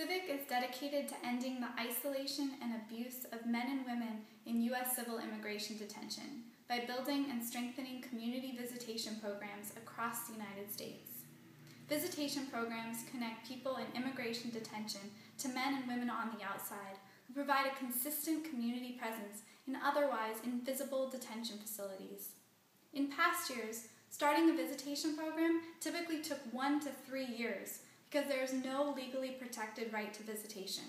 CIVIC is dedicated to ending the isolation and abuse of men and women in U.S. civil immigration detention by building and strengthening community visitation programs across the United States. Visitation programs connect people in immigration detention to men and women on the outside who provide a consistent community presence in otherwise invisible detention facilities. In past years, starting a visitation program typically took 1 to 3 years because there is no legally protected right to visitation.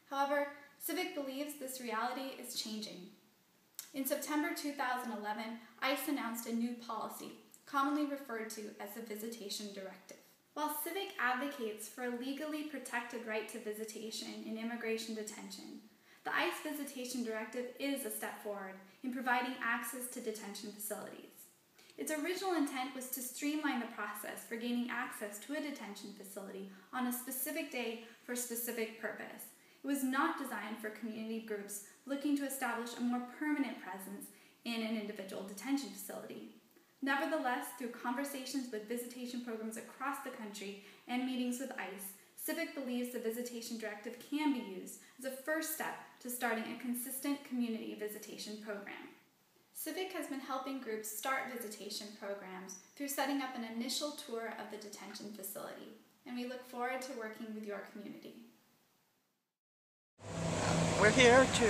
However, CIVIC believes this reality is changing. In September 2011, ICE announced a new policy, commonly referred to as the Visitation Directive. While CIVIC advocates for a legally protected right to visitation in immigration detention, the ICE Visitation Directive is a step forward in providing access to detention facilities. Its original intent was to streamline the process for gaining access to a detention facility on a specific day for a specific purpose. It was not designed for community groups looking to establish a more permanent presence in an individual detention facility. Nevertheless, through conversations with visitation programs across the country and meetings with ICE, CIVIC believes the Visitation Directive can be used as a first step to starting a consistent community visitation program. CIVIC has been helping groups start visitation programs through setting up an initial tour of the detention facility, and we look forward to working with your community. We're here to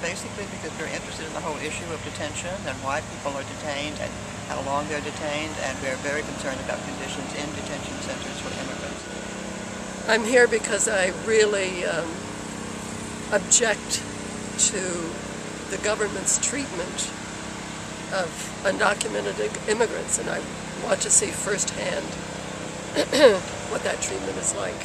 basically because we're interested in the whole issue of detention and why people are detained and how long they're detained, and we're very concerned about conditions in detention centers for immigrants. I'm here because I really object to the government's treatment of undocumented immigrants, and I want to see firsthand what that treatment is like.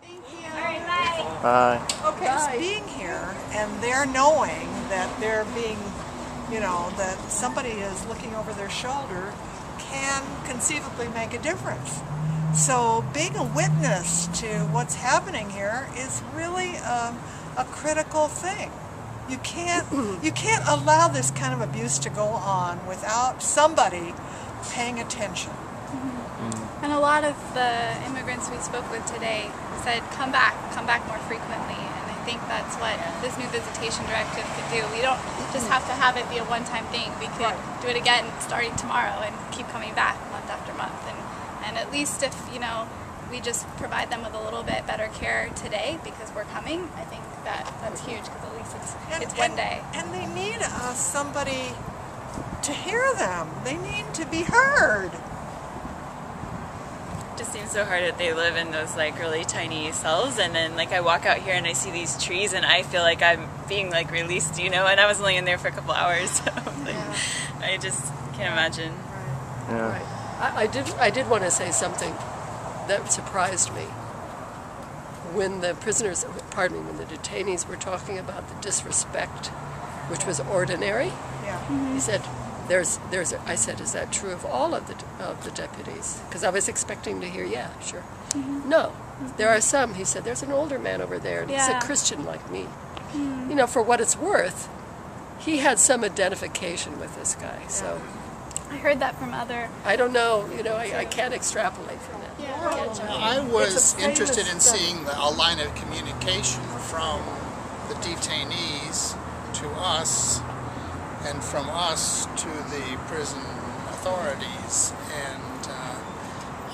Thank you. All right, bye. Bye. Okay, Bye. being here and they're knowing that they're being, that somebody is looking over their shoulder can conceivably make a difference. So being a witness to what's happening here is really a critical thing. You can't allow this kind of abuse to go on without somebody paying attention. And a lot of the immigrants we spoke with today said, come back more frequently. And I think that's what this new visitation directive could do. We don't just have to have it be a one-time thing. We could do it again starting tomorrow and keep coming back month after month. And at least if, we just provide them with a little bit better care today because we're coming, I think that's huge because at least it's one day. And they need somebody to hear them. They need to be heard. It just seems so hard that they live in those really tiny cells, and then I walk out here and I see these trees and I feel like I'm being released, and I was only in there for a couple hours, so I just can't imagine. Yeah. Right. I did want to say something that surprised me. When the when the detainees were talking about the disrespect, which was ordinary, he said, I said, is that true of all of the deputies? Because I was expecting to hear, yeah, sure. No, there are some. He said, there's an older man over there, and he's a Christian like me. For what it's worth, he had some identification with this guy. So I heard that from other... I don't know, I can't extrapolate from that. I was interested in seeing a line of communication from the detainees to us and from us to the prison authorities, and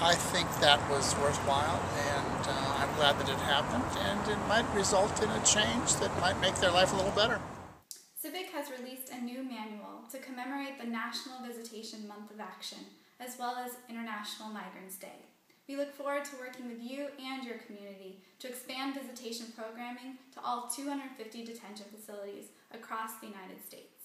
I think that was worthwhile, and I'm glad that it happened, and it might result in a change that might make their life a little better. CIVIC has released a new manual to commemorate the National Visitation Month of Action, as well as International Migrants Day. We look forward to working with you and your community to expand visitation programming to all 250 detention facilities across the United States.